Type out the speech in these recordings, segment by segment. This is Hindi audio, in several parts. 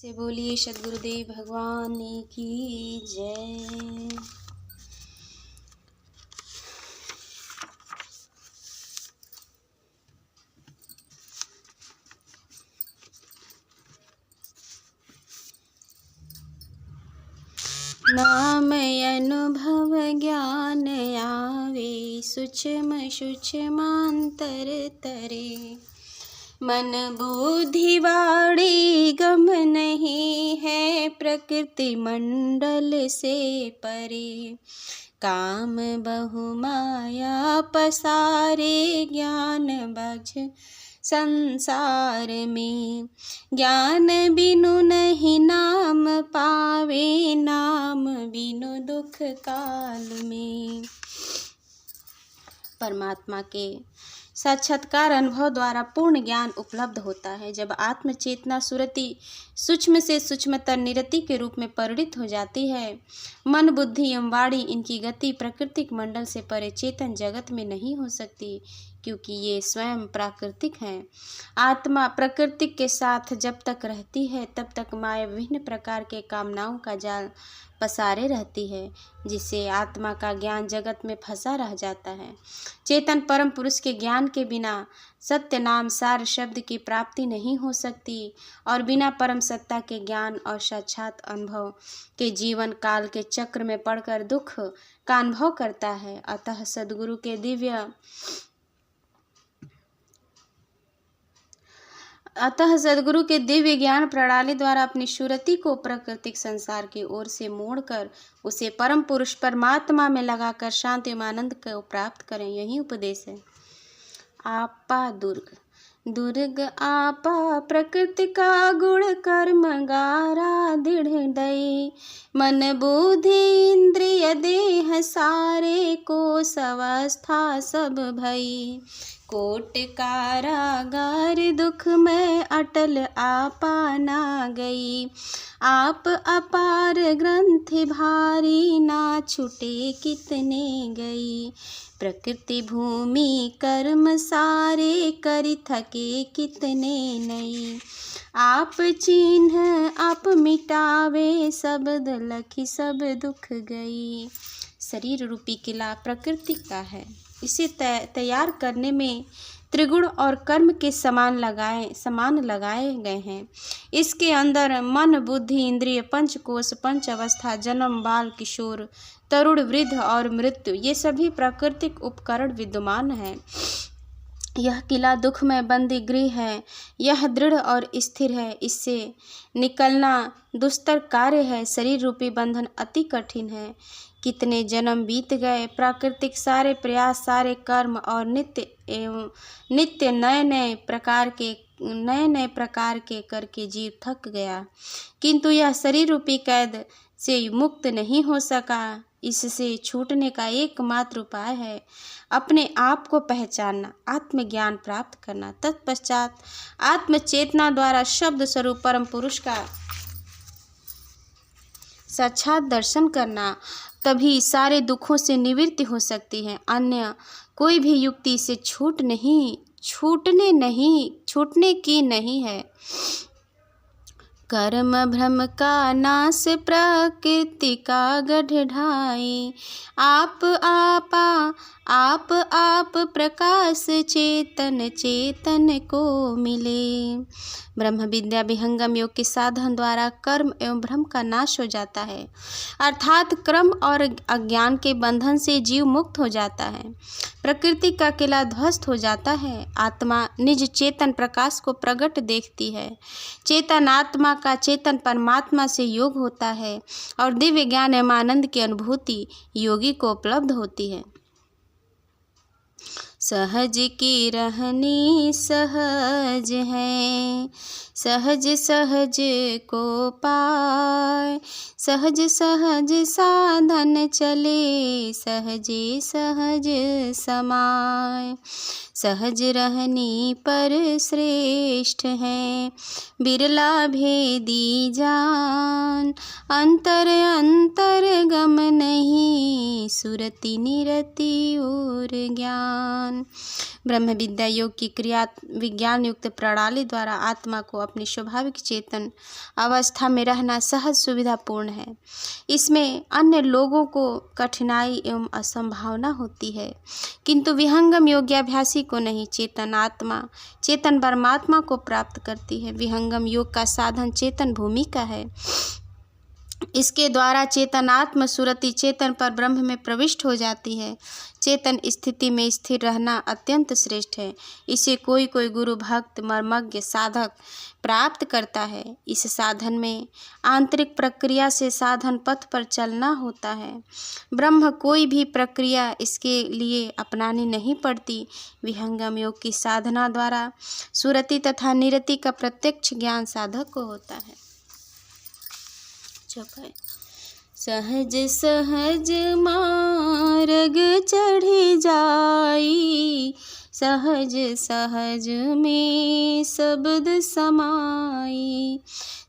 से बोलिए सद्गुरुदेव भगवान की जय। नाम अनुभव ज्ञान आवे, सूक्ष्म सूक्ष्मांतर तरे। मन बुद्धि वाणी गम नहीं है, प्रकृति मंडल से परे। काम बहु माया पसारे, ज्ञान बझ संसार में। ज्ञान बिनु नहीं नाम पावे, नाम बिनु दुख काल में। परमात्मा के साक्षात्कार अनुभव द्वारा पूर्ण ज्ञान उपलब्ध होता है। जब आत्म चेतना सुरति सूक्ष्म से सूक्ष्मतर निरति के रूप में परिणित हो जाती है, मन बुद्धि एवं वाणी इनकी गति प्राकृतिक मंडल से परे चेतन जगत में नहीं हो सकती, क्योंकि ये स्वयं प्राकृतिक हैं। आत्मा प्रकृति के साथ जब तक रहती है तब तक माया विभिन्न प्रकार के कामनाओं का जाल पसारे रहती है, जिससे आत्मा का ज्ञान जगत में फंसा रह जाता है। चेतन परम पुरुष के ज्ञान के बिना सत्य नाम सार शब्द की प्राप्ति नहीं हो सकती, और बिना परम सत्ता के ज्ञान और साक्षात अनुभव के जीवन काल के चक्र में पड़कर दुख का अनुभव करता है। अतः सद्गुरु के दिव्य ज्ञान प्रणाली द्वारा अपनी सुरति को प्राकृतिक संसार की ओर से मोड़कर उसे परम पुरुष परमात्मा में लगाकर शांति एवं आनंद को प्राप्त करें, यही उपदेश है। आपा दुर्ग आपा प्रकृति का गुण कर्म गारा दृढ़ दई। मन बुद्धि इंद्रिय देह सारे को सवस्था सब भई। कोट कारागार दुख में अटल आपा ना गई। आप अपार ग्रंथि भारी ना छूटे कितने गई। प्रकृति भूमि कर्म सारे करि थके कितने नहीं। आप चिन्ह आप मिटावे शब्द लखी सब दुख गई। शरीर रूपी किला प्रकृति का है, इसे तैयार करने में त्रिगुण और कर्म के समान लगाए गए हैं। इसके अंदर मन बुद्धि इंद्रिय पंचकोश पंच अवस्था जन्म बाल किशोर तरुण वृद्ध और मृत्यु, ये सभी प्राकृतिक उपकरण विद्यमान हैं। यह किला दुखमय बंदी गृह है। यह दृढ़ और स्थिर है, इससे निकलना दुस्तर कार्य है। शरीर रूपी बंधन अति कठिन है। कितने जन्म बीत गए, प्राकृतिक सारे प्रयास सारे कर्म और नित्य नए नए प्रकार के करके जीव थक गया, किंतु यह शरीर रूपी कैद से मुक्त नहीं हो सका। इससे छूटने का एकमात्र उपाय है अपने आप को पहचानना, आत्मज्ञान प्राप्त करना, तत्पश्चात आत्म चेतना द्वारा शब्द स्वरूप परम पुरुष का साक्षात दर्शन करना। तभी सारे दुखों से निवृत्ति हो सकती है। अन्य कोई भी युक्ति से छूटने की नहीं है। कर्म भ्रम का नाश प्रकृति का गढ़ ढाई। आप प्रकाश चेतन को मिले। ब्रह्म विद्या विहंगम योग के साधन द्वारा कर्म एवं भ्रम का नाश हो जाता है, अर्थात क्रम और अज्ञान के बंधन से जीव मुक्त हो जाता है। प्रकृति का किला ध्वस्त हो जाता है। आत्मा निज चेतन प्रकाश को प्रकट देखती है। चेतन आत्मा का चेतन परमात्मा से योग होता है और दिव्य ज्ञान एवं आनंद की अनुभूति योगी को उपलब्ध होती है। सहज की रहनी सहज है, सहज सहज को पाए। सहज सहज साधन चले, सहजे सहज समाय। सहज रहनी पर श्रेष्ठ है, बिरला भेदी जान। अंतर गम नहीं, सुरति निरति और ज्ञान। ब्रह्म विद्या योग की क्रिया विज्ञान युक्त प्रणाली द्वारा आत्मा को अपनी स्वाभाविक चेतन अवस्था में रहना सहज सुविधापूर्ण है। इसमें अन्य लोगों को कठिनाई एवं असंभावना होती है, किंतु विहंगम योग्याभ्यासी को नहीं। चेतन आत्मा चेतन परमात्मा को प्राप्त करती है। विहंगम योग का साधन चेतन भूमिका है। इसके द्वारा चेतनात्म सुरति चेतन पर ब्रह्म में प्रविष्ट हो जाती है। चेतन स्थिति में स्थिर रहना अत्यंत श्रेष्ठ है। इसे कोई कोई गुरु भक्त मर्मज्ञ साधक प्राप्त करता है। इस साधन में आंतरिक प्रक्रिया से साधन पथ पर चलना होता है। ब्रह्म कोई भी प्रक्रिया इसके लिए अपनानी नहीं पड़ती। विहंगम योग की साधना द्वारा सुरति तथा निरति का प्रत्यक्ष ज्ञान साधक को होता है। सहज सहज मार्ग चढ़ी जाई, सहज सहज में शब्द समाई,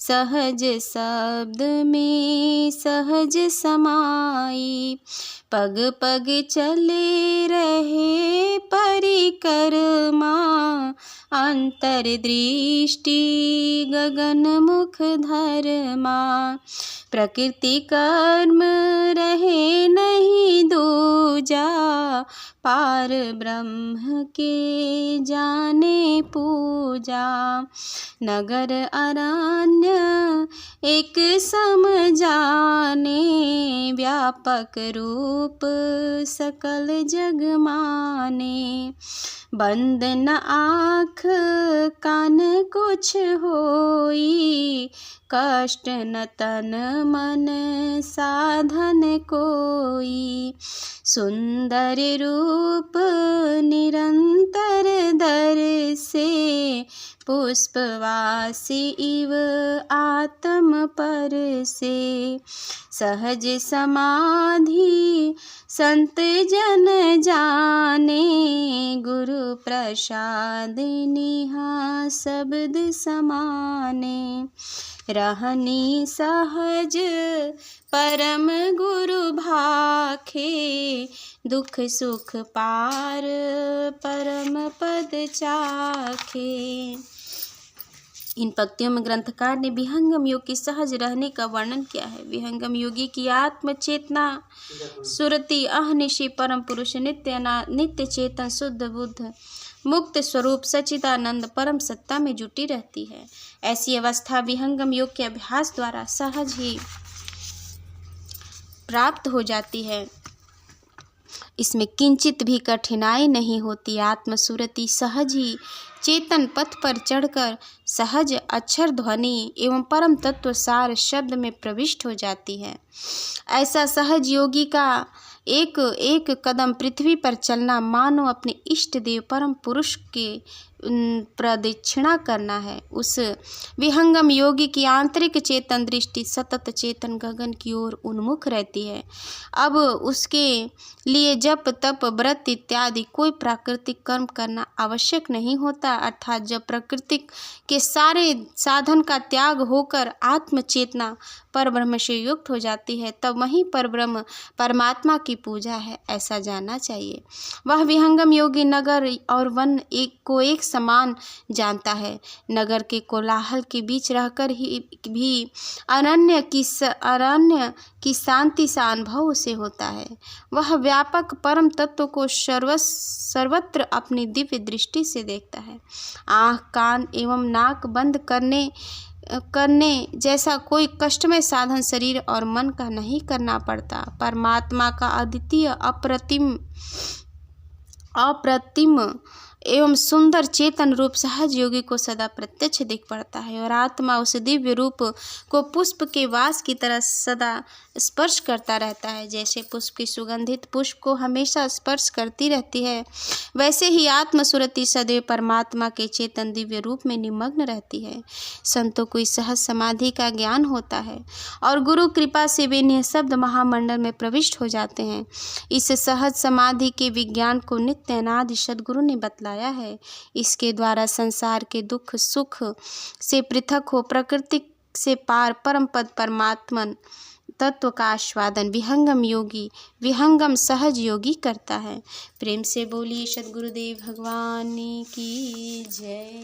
सहज शब्द में सहज समाई। पग पग चले रहे परिक्रमा, अंतर्दृष्टि गगन मुख धर्मा। प्रकृति कर्म रहे नहीं दूजा, पार ब्रह्म के जाने पूजा। नगर अरण्य एक सम जाने, व्यापक रूप सकल जग माने। बंद न आँख कान कुछ होई, कष्ट न तन मन साधन कोई। सुंदर रूप निरंतर दर से, पुष्पवासी इव आत्म पर से। सहज समाधि संत जन जाने, गुरु प्रसाद निहा शब्द समाने। रहनी सहज परम गुरु भाखे, दुख सुख पार परम पद चाखे। इन पंक्तियों में ग्रंथकार ने विहंगम योग की सहज रहने का वर्णन किया है। विहंगम योगी की आत्म चेतना सुरति अहनिशि परम पुरुष नित्य चेतन शुद्ध बुद्ध मुक्त स्वरूप सच्चिदानंद परम सत्ता में जुटी रहती है। ऐसी अवस्था विहंगम योग के अभ्यास द्वारा सहज ही प्राप्त हो जाती है। इसमें किंचित भी कठिनाई नहीं होती। आत्मसुरति सहज ही चेतन पथ पर चढ़कर सहज अक्षर ध्वनि एवं परम तत्व सार शब्द में प्रविष्ट हो जाती है। ऐसा सहज योगी का एक एक कदम पृथ्वी पर चलना मानो अपने इष्ट देव परम पुरुष के प्रदक्षिणा करना है। उस विहंगम योगी की आंतरिक चेतन दृष्टि सतत चेतन गगन की ओर उन्मुख रहती है। अब उसके लिए जप तप व्रत इत्यादि कोई प्राकृतिक कर्म करना आवश्यक नहीं होता, अर्थात जब प्रकृति के सारे साधन का त्याग होकर आत्म चेतना परब्रह्म से युक्त हो जाती है, तब वहीं परब्रह्म परमात्मा की पूजा है, ऐसा जानना चाहिए। वह विहंगम योगी नगर और वन को एक समान जानता है। नगर के कोलाहल के बीच रहकर ही भी अरण्य की शांति सा अनुभव उसे होता है। वह व्यापक परम तत्व को सर्वत्र अपनी दिव्य दृष्टि से देखता है। आँख कान एवं नाक बंद करने जैसा कोई कष्टमय साधन शरीर और मन का नहीं करना पड़ता। परमात्मा का अद्वितीय अप्रतिम एवं सुंदर चेतन रूप सहज योगी को सदा प्रत्यक्ष दिख पड़ता है और आत्मा उस दिव्य रूप को पुष्प के वास की तरह सदा स्पर्श करता रहता है। जैसे पुष्प की सुगंधित पुष्प को हमेशा स्पर्श करती रहती है, वैसे ही आत्मसुरति सदैव परमात्मा के चेतन दिव्य रूप में निमग्न रहती है। संतों को इस सहज समाधि का ज्ञान होता है और गुरु कृपा से वे निःशब्द महामंडल में प्रविष्ट हो जाते हैं। इस सहज समाधि के विज्ञान को नित्य अनादि सद्गुरु ने बतलाया है। इसके द्वारा संसार के दुख सुख से पृथक हो प्रकृति से पार परम पद परमात्मन तत्व का आस्वादन विहंगम सहज योगी करता है। प्रेम से बोलिए सद्गुरुदेव भगवान की जय।